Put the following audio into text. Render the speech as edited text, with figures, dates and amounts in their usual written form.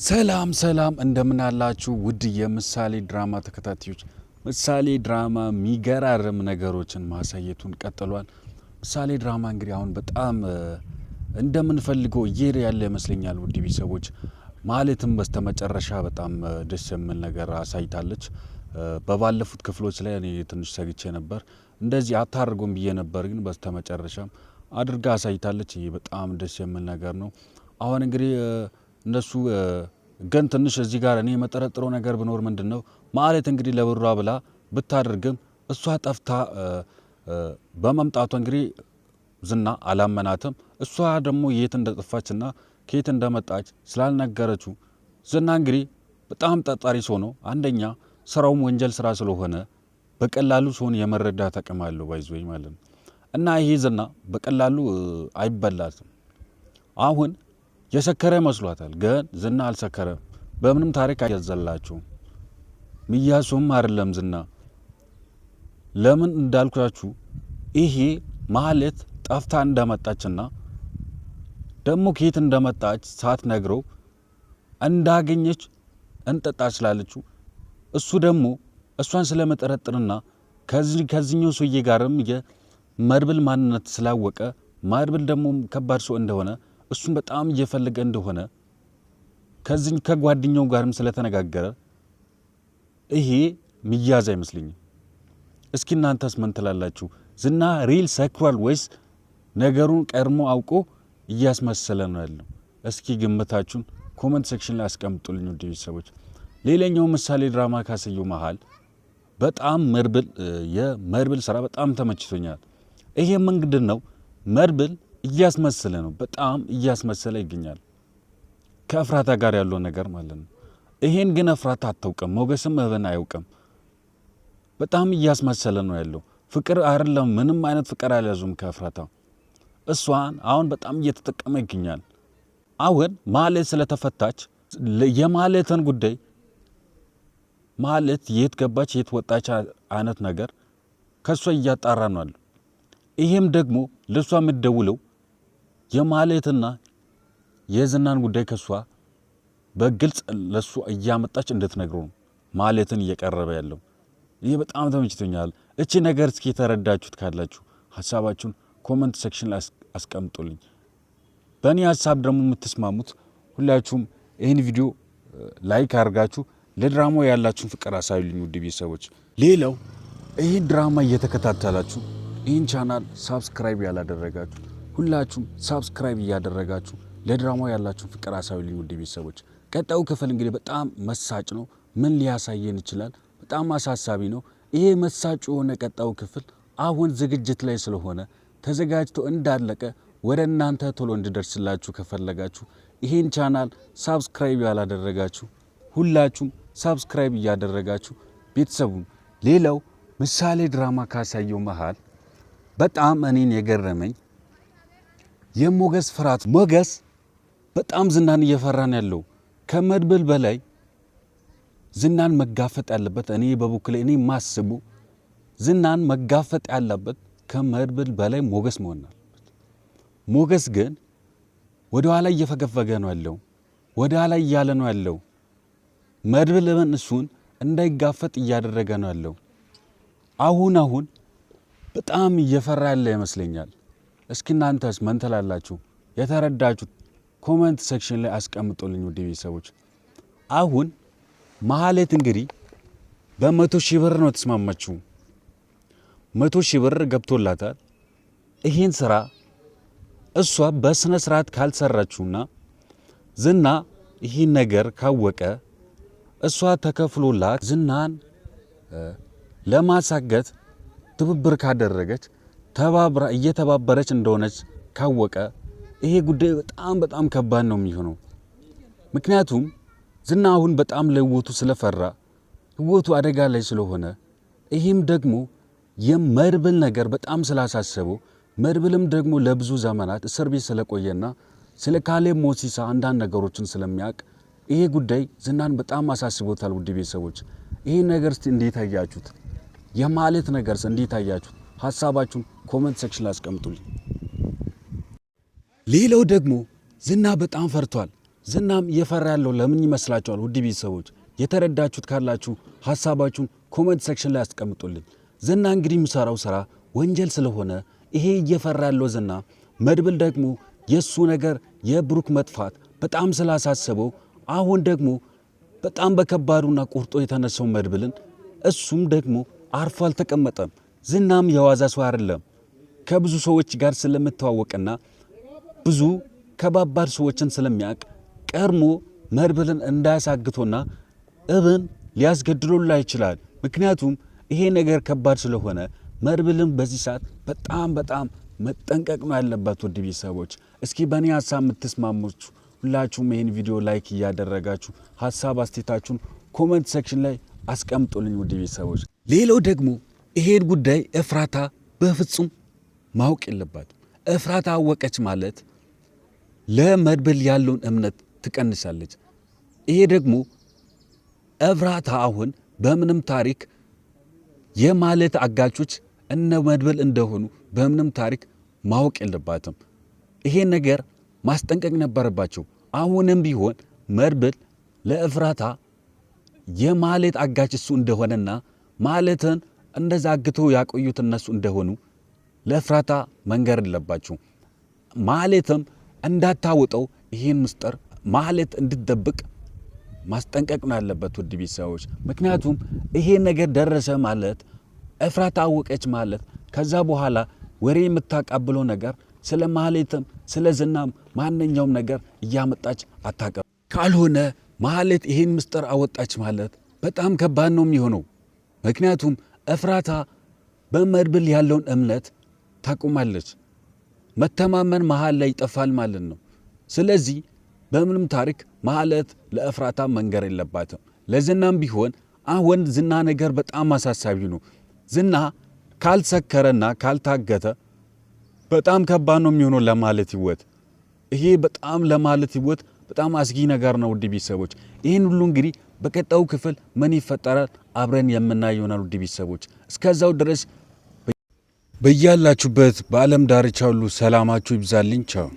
ሰላም እንደምን አላችሁ ውድ የምሳሌ ድራማ ተከታታዮች። ምሳሌ ድራማ የሚገራርም ነገሮችን ማሳየቱን ቀጥሏል። ምሳሌ ድራማ እንግዲህ አሁን በጣም እንደምንፈልገው እየሄደ ያለ ይመስለኛል ውድ ቤተሰቦች። ማለትም በስተመጨረሻ በጣም ደስ የሚል ነገር አሳይታለች። በባለፉት ክፍሎች ላይ እኔ ትንሽ ሰግቼ ነበር፣ እንደዚህ አታርጎም ብዬ ነበር፣ ግን በስተመጨረሻም አድርጋ አሳይታለች። ይሄ በጣም ደስ የሚል ነገር ነው። አሁን እንግዲህ እነሱ ግን ትንሽ እዚህ ጋር እኔ የመጠረጥረው ነገር ቢኖር ምንድነው ማለት እንግዲህ ለብሯ ብላ ብታደርግም እሷ ጠፍታ በመምጣቷ እንግዲህ ዝና አላመናትም። እሷ ደግሞ የት እንደጠፋችና ከየት እንደመጣች ስላልነገረችው ዝና እንግዲህ በጣም ጠጣሪ ሰው ነው። አንደኛ ስራውም ወንጀል ስራ ስለሆነ በቀላሉ ሰውን የመረዳት አቅም አለው ባይዞይ ማለት ነው። እና ይሄ ዝና በቀላሉ አይበላትም። አሁን የሰከረ መስሏታል፣ ግን ዝና አልሰከረም። በምንም ታሪክ አይያዘላችሁም። ሚያሱም አይደለም ዝና። ለምን እንዳልኳችሁ ይሄ ማለት ጠፍታ እንደመጣችና ደግሞ ከየት እንደመጣች ሳትነግረው እንዳገኘች እንጠጣ ስላለችው እሱ ደግሞ እሷን ስለመጠረጥርና ከዚህኛው ሰውዬ ጋርም የመድብል ማንነት ስላወቀ መድብል ደግሞ ከባድ ሰው እንደሆነ እሱን በጣም እየፈለገ እንደሆነ ከዚህ ከጓደኛው ጋርም ስለተነጋገረ ይሄ ሚያዝ አይመስልኝም። እስኪ እናንተስ ምን ትላላችሁ? ዝና ሪል ሰክሯል ወይስ ነገሩን ቀድሞ አውቆ እያስመሰለ ነው ያለው? እስኪ ግምታችሁን ኮሜንት ሴክሽን ላይ አስቀምጡልኝ ውድ ቤተሰቦች። ሌላኛው ምሳሌ ድራማ ካሳየው መሃል በጣም የመድብል ስራ በጣም ተመችቶኛል። ይሄ ምንድን ነው? መድብል እያስመሰለ ነው፣ በጣም እያስመሰለ ይገኛል ከእፍራታ ጋር ያለው ነገር ማለት ነው። ይሄን ግን እፍራታ አታውቅም፣ ሞገስም እብን አያውቅም። በጣም እያስመሰለ ነው ያለው። ፍቅር አይደለም፣ ምንም አይነት ፍቅር አልያዙም ከእፍራታ። እሷን አሁን በጣም እየተጠቀመ ይገኛል። አሁን ማለት ስለተፈታች የማለትን ጉዳይ ማለት የት ገባች የት ወጣች አይነት ነገር ከሷ እያጣራ ነው አለ። ይሄም ደግሞ ለሷ የምትደውለው የማለትና የዝናን ጉዳይ ከሷ በግልጽ ለሱ እያመጣች እንድትነግረው ነው ማለትን እየቀረበ ያለው። ይሄ በጣም ተመችቶኛል። እቺ ነገር እስኪ የተረዳችሁት ካላችሁ ሐሳባችሁን ኮሜንት ሴክሽን ላይ አስቀምጡልኝ። በእኔ ሐሳብ ደግሞ የምትስማሙት ሁላችሁም ይህን ቪዲዮ ላይክ አድርጋችሁ ለድራማው ያላችሁን ፍቅር አሳዩልኝ ውድ ቤተሰቦች። ሌላው ይህን ድራማ እየተከታተላችሁ ይህን ቻናል ሳብስክራይብ ያላደረጋችሁ ሁላችሁም ሳብስክራይብ እያደረጋችሁ ለድራማው ያላችሁን ፍቅር አሳዩልኝ ውድ ቤተሰቦች። ቀጣዩ ክፍል እንግዲህ በጣም መሳጭ ነው። ምን ሊያሳየን ይችላል? በጣም አሳሳቢ ነው። ይሄ መሳጭ የሆነ ቀጣዩ ክፍል አሁን ዝግጅት ላይ ስለሆነ ተዘጋጅቶ እንዳለቀ ወደ እናንተ ቶሎ እንዲደርስላችሁ ከፈለጋችሁ ይህን ቻናል ሳብስክራይብ ያላደረጋችሁ ሁላችሁም ሳብስክራይብ እያደረጋችሁ ቤተሰቡን። ሌላው ምሳሌ ድራማ ካሳየው መሃል በጣም እኔን የገረመኝ የሞገስ ፍርሃት። ሞገስ በጣም ዝናን እየፈራን ያለው ከመድብል በላይ ዝናን መጋፈጥ ያለበት እኔ በበኩሌ እኔ ማስቡ ዝናን መጋፈጥ ያለበት ከመድብል በላይ ሞገስ መሆን አለበት። ሞገስ ግን ወደ ኋላ እየፈገፈገ ነው ያለው፣ ወደ ኋላ እያለ ነው ያለው። መድብል እሱን እንዳይጋፈጥ እያደረገ ነው ያለው። አሁን በጣም እየፈራ ያለ ይመስለኛል። እስኪ እናንተስ ምን ትላላችሁ? የተረዳችሁት ኮሜንት ሴክሽን ላይ አስቀምጡልኝ ውድ ቤተሰቦች። አሁን ማህሌት እንግዲህ በ100,000 ብር ነው ተስማማችሁ። 100,000 ብር ገብቶላታል። ይሄን ስራ እሷ በስነ ስርዓት ካልሰራችውና ዝና ይሄን ነገር ካወቀ እሷ ተከፍሎላት ዝናን ለማሳገት ትብብር ካደረገች ተባብራ እየተባበረች እንደሆነች ካወቀ ይሄ ጉዳይ በጣም ከባድ ነው የሚሆነው። ምክንያቱም ዝና አሁን በጣም ለህይወቱ ስለፈራ ህይወቱ አደጋ ላይ ስለሆነ ይህም ደግሞ የመድብል ነገር በጣም ስላሳሰበው መድብልም ደግሞ ለብዙ ዘመናት እስር ቤት ስለቆየና ስለ ካሌብ ሞሲሳ አንዳንድ ነገሮችን ስለሚያውቅ ይሄ ጉዳይ ዝናን በጣም አሳስቦታል። ውድ ቤተሰቦች ይሄ ነገር እስቲ እንዴት አያችሁት? የማለት ነገርስ እንዴት አያችሁት? ሐሳባችሁን ኮሜንት ሴክሽን ላይ አስቀምጡልኝ። ሌላው ደግሞ ዝና በጣም ፈርቷል። ዝናም እየፈራ ያለው ለምን ይመስላችኋል? ውድ ቤተሰቦች የተረዳችሁት ካላችሁ ሀሳባችሁን ኮሜንት ሴክሽን ላይ አስቀምጡልኝ። ዝና እንግዲህ የሚሰራው ስራ ወንጀል ስለሆነ ይሄ እየፈራ ያለው ዝና መድብል ደግሞ የሱ ነገር የብሩክ መጥፋት በጣም ስላሳሰበው አሁን ደግሞ በጣም በከባዱና ቁርጦ የተነሳው መድብልን እሱም ደግሞ አርፎ አልተቀመጠም። ዝናም የዋዛ ሰው አይደለም። ከብዙ ሰዎች ጋር ስለምተዋወቅና ብዙ ከባባድ ሰዎችን ስለሚያውቅ ቀድሞ መድብልን እንዳያሳግቶና እብን ሊያስገድሉላ ይችላል። ምክንያቱም ይሄ ነገር ከባድ ስለሆነ መድብልን በዚህ ሰዓት በጣም መጠንቀቅ ነው ያለባት። ውድ ቤተሰቦች እስኪ በእኔ ሀሳብ የምትስማሙት ሁላችሁም ይህን ቪዲዮ ላይክ እያደረጋችሁ ሀሳብ አስተያየታችሁን ኮሜንት ሴክሽን ላይ አስቀምጡልኝ። ውድ ቤተሰቦች ሌላው ደግሞ ይሄን ጉዳይ ኤፍራታ በፍጹም ማወቅ የለባትም። ኤፍራታ አወቀች ማለት ለመድብል ያለውን እምነት ትቀንሳለች። ይሄ ደግሞ ኤፍራታ አሁን በምንም ታሪክ የማህሌት አጋቾች እነ መድብል እንደሆኑ በምንም ታሪክ ማወቅ የለባትም። ይሄን ነገር ማስጠንቀቅ ነበረባቸው። አሁንም ቢሆን መድብል ለኤፍራታ የማህሌት አጋች እሱ እንደሆነና ማህሌትን እንደዛ አግተው ያቆዩት እነሱ እንደሆኑ ለኤፍራታ መንገር የለባቸው። ማህሌትም እንዳታወጠው ይህን ምስጢር ማህሌት እንድትደብቅ ማስጠንቀቅ ነው ያለበት። ውድ ቤተሰቦች ምክንያቱም ይሄን ነገር ደረሰ ማለት ኤፍራታ አወቀች ማለት ከዛ በኋላ ወሬ የምታቃብለው ነገር ስለ ማህሌትም ስለ ዝናም ማንኛውም ነገር እያመጣች አታቀብ። ካልሆነ ማህሌት ይሄን ምስጢር አወጣች ማለት በጣም ከባድ ነው የሚሆነው። ምክንያቱም ኤፍራታ በመድብል ያለውን እምነት ታቁማለች። መተማመን መሃል ላይ ይጠፋል ማለት ነው። ስለዚህ በምንም ታሪክ ማህሌት ለኤፍራታ መንገር የለባትም። ለዝናም ቢሆን አሁን ዝና ነገር በጣም አሳሳቢ ነው። ዝና ካልሰከረና ካልታገተ በጣም ከባድ ነው የሚሆነው ለማህሌት ህይወት። ይሄ በጣም ለማህሌት ህይወት በጣም አስጊ ነገር ነው። ውድ ቤተሰቦች ይህን ሁሉ እንግዲህ በቀጣዩ ክፍል ምን ይፈጠራል አብረን የምናየው ይሆናል። ውድ ቤተሰቦች እስከዛው ድረስ በያላችሁበት በዓለም ዳርቻ ሁሉ ሰላማችሁ ይብዛልኝ። ቻው።